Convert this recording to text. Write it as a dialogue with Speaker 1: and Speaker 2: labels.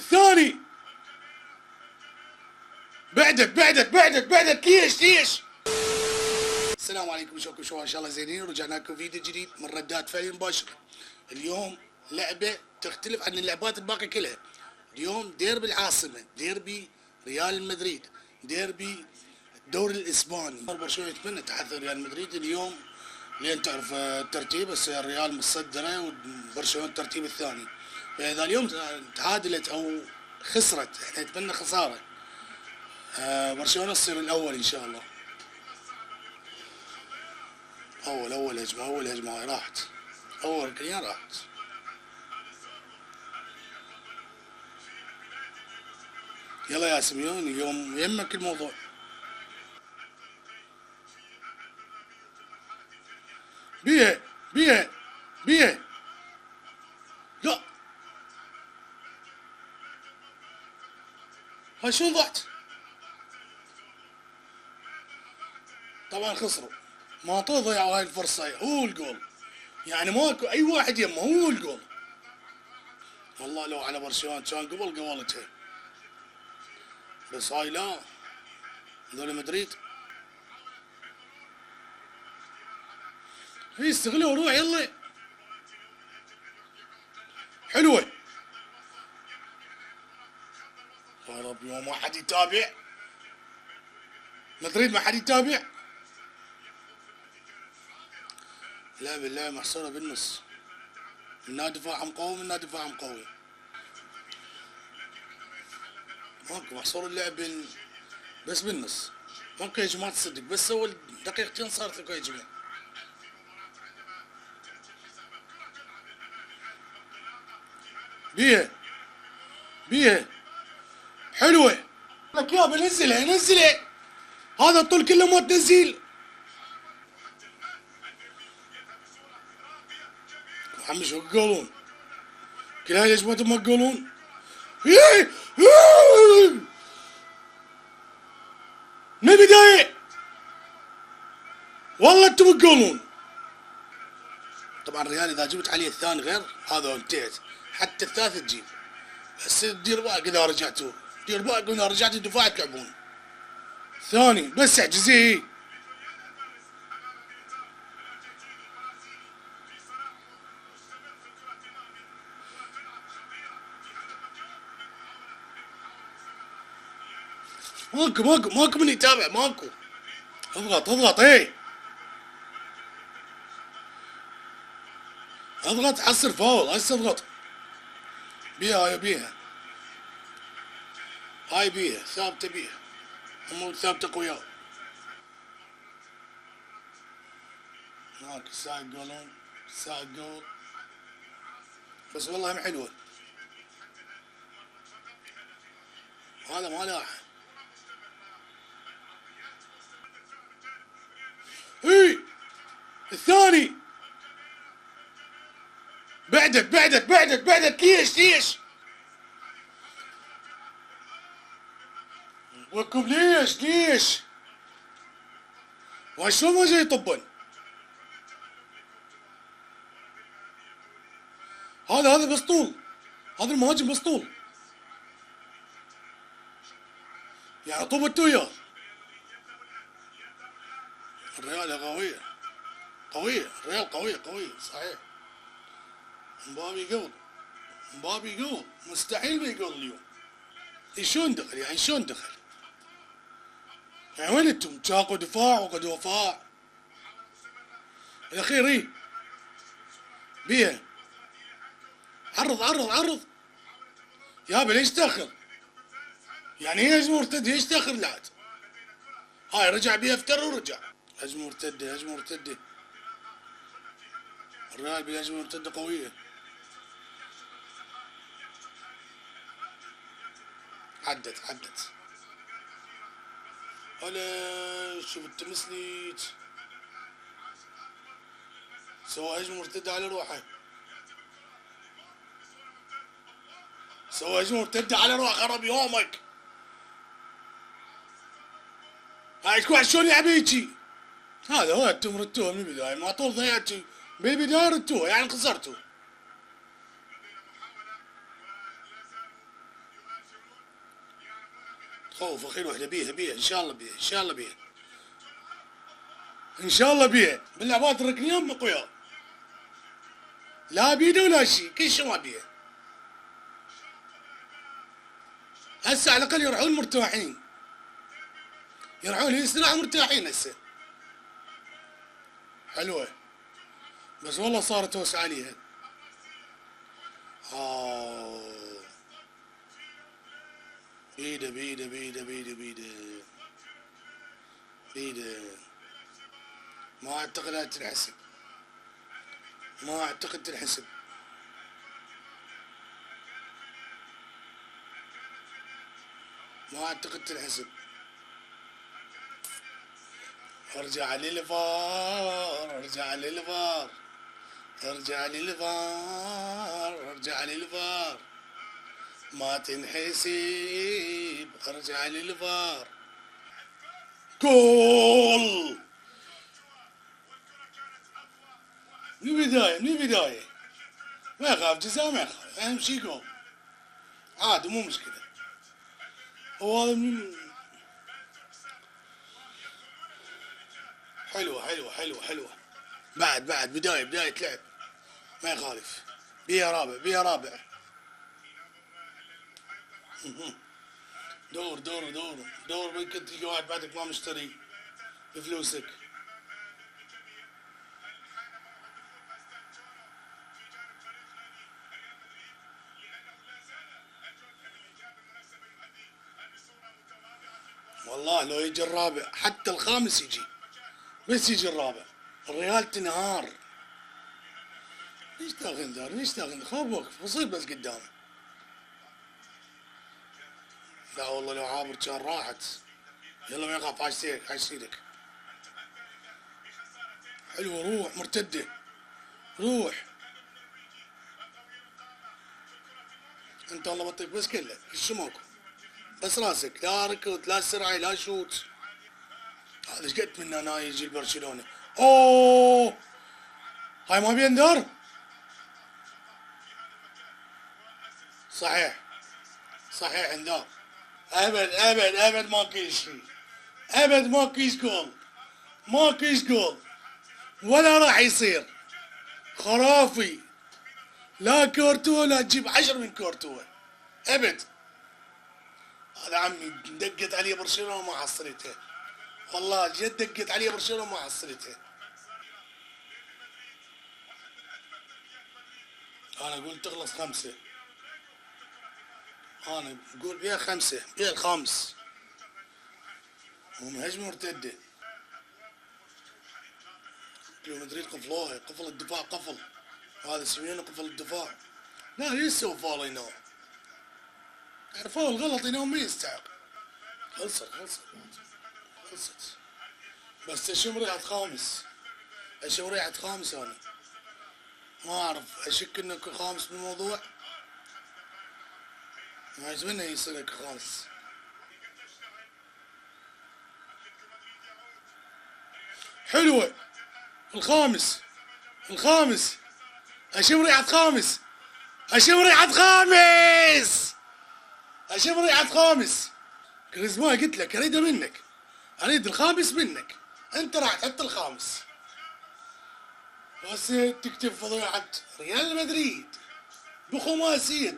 Speaker 1: الثاني بعدك ليش. السلام عليكم، شلونكم؟ شو ان شاء الله زينين. ورجعنا لكم فيديو جديد من ردات فعل مباشرة. اليوم لعبة تختلف عن اللعبات الباقية كلها. اليوم ديربي العاصمة، ديربي ريال مدريد، ديربي الدوري الاسباني. برشلونة يتمنى تحدث ريال مدريد اليوم، لين تعرف الترتيب. بس الريال متصدرة وبرشلونة الترتيب الثاني. فاذا اليوم تعادلت او خسرت احنا نتمنى خسارة، برشلونة تصير الاول ان شاء الله. اول هجمة راحت، اول ركنية راحت. يلا يا سيميون اليوم يمك الموضوع. بيها لا، هاي شو ضعت؟ طبعا خسروا، ما ضيعوا هاي الفرصة. هو الجول يعني ماكو اي واحد يمه، هو الجول. والله لو على برشلونة كان قبلتها، بس هاي لا، هذول مدريد يستغلوا. روح يلا، حلوة يا رب. يوم ما حد يتابع مدريد، ما حد يتابع. لا بالله محصورة بالنص، منا دفاعهم قوي منا دفاعهم قوي. ماكو محصور اللعب بس بالنص، ماكو هجمات تصدق. بس اول دقيقتين صارت لكم هجمة. بيها حلوة لك يابا. نزلها هذا الطول كله ما تنزيل. محمد شو تقولون؟ كل هاي الهجمات ما تقولون؟ من البداية والله انتم تقولون. طبعا الريال اذا جبت عليه الثاني غير هذا انتهت، حتى الثالث تجيب. بس دير بالك اذا رجعتوا، دير بالك اذا رجعتوا الدفاع تلعبون ثاني. بس اعجزيه. ماكو من يتابع، ماكو. اضغط اضغط حصر فاول. هسه اضغط بيها هاي بيها ثابته بيها، هم ثابته قوية. هاك ساق جولون، ساق جول. بس والله هم حلوه. هذا ما لاح. الثاني بعدك ليش وكم ليش وشلون ما جاي يطبل؟ هذا بسطول، هذا المهاجم بسطول يعني. طبت وياه. الريال قوية الريال قوية صحيح. مبابي قبل مستحيل ما يقول اليوم. شلون دخل يعني وين انتم؟ تشاقوا دفاع وقد وفاء. الاخير بيها عرض يابا. ليش تاخر؟ يعني هي هجمة مرتدة، ليش تاخر لعد؟ هاي رجع بيها افتر ورجع. هجمة مرتدة الريال بهجمة مرتدة قوية. عدت هلا. شوف التمسليت سوى هجمة مرتدة على روحه، خرب يومك. هاي تكون شلون يلعب هيجي؟ هذا هو انتم ردتوه من البداية، ما طول ضيعتوا بالبداية ردتوه يعني خسرتوا. خوف اخي وحده بيها ان شاء الله بيها ان شاء الله بيها ان شاء الله بيها باللعبات الركنيه اقوياء لا بيده ولا شيء كل شيء ما بيها هسه على الاقل يروحون مرتاحين يروحون يستراحوا مرتاحين هسه حلوه بس والله صارت توسع عليها بيده بيده بيده بيده بيده بيده ما اعتقد انها تنحسب ما اعتقد تنحسب ما اعتقد تنحسب ارجع للفار ارجع للفار ارجع للفار ارجع للفار ما تنحسب ارجع للفار جول من البداية من البداية ما يخاف جزاء ما يخاف اهم شي جول عادي مو مشكلة هو هذا حلوة حلوة حلوة حلوة بعد بداية لعب ما يخالف بيها رابع بيها رابع دور دور دور دور ممكن تلقى واحد بعدك ما مشتري بفلوسك والله لو يجي الرابع حتى الخامس يجي بس يجي الرابع الريال تنهار ليش تاخذ دار ليش تاخذ خوف وقف بصير بس قدامه لا والله لو عابر كان راحت يلا ما يخاف عاش سيدك حلوة روح مرتدة روح انت والله بطيك بس كله ايش ماكو بس راسك لا ركض لا سرعة لا شوت هذا ايش قد من هنا يجي برشلونة اوه هاي ما بين دار صحيح صحيح اندار ابد ما كيس شيء ابد ما كيس جول ما كيس جول ولا راح يصير خرافي لا كورتوا لا تجيب 10 من كورتوا ابد هذا عمي دقت عليه برشلونه ما حصلته والله جد دقت عليه برشلونه ما حصلته انا اقول تخلص 5 انا اقول بيها 5 بيها الخامس هم هجمه مرتده ريال مدريد قفلوها قفل الدفاع قفل هذا سيميوني قفل الدفاع لا يسوي فاول هنا يعني فاول غلط هنا ما يستحق خلصت بس اشم ريحة خامس اشم ريحة خامس انا ما اعرف اشك انك خامس بالموضوع ما يزمنه يصير لك خامس حلوة الخامس اشم ريحة خامس اشم ريحة خامس كريزمان قلت لك اريده منك اريد الخامس منك انت راح تحط الخامس بس تكتب فضيحة ريال مدريد بخماسية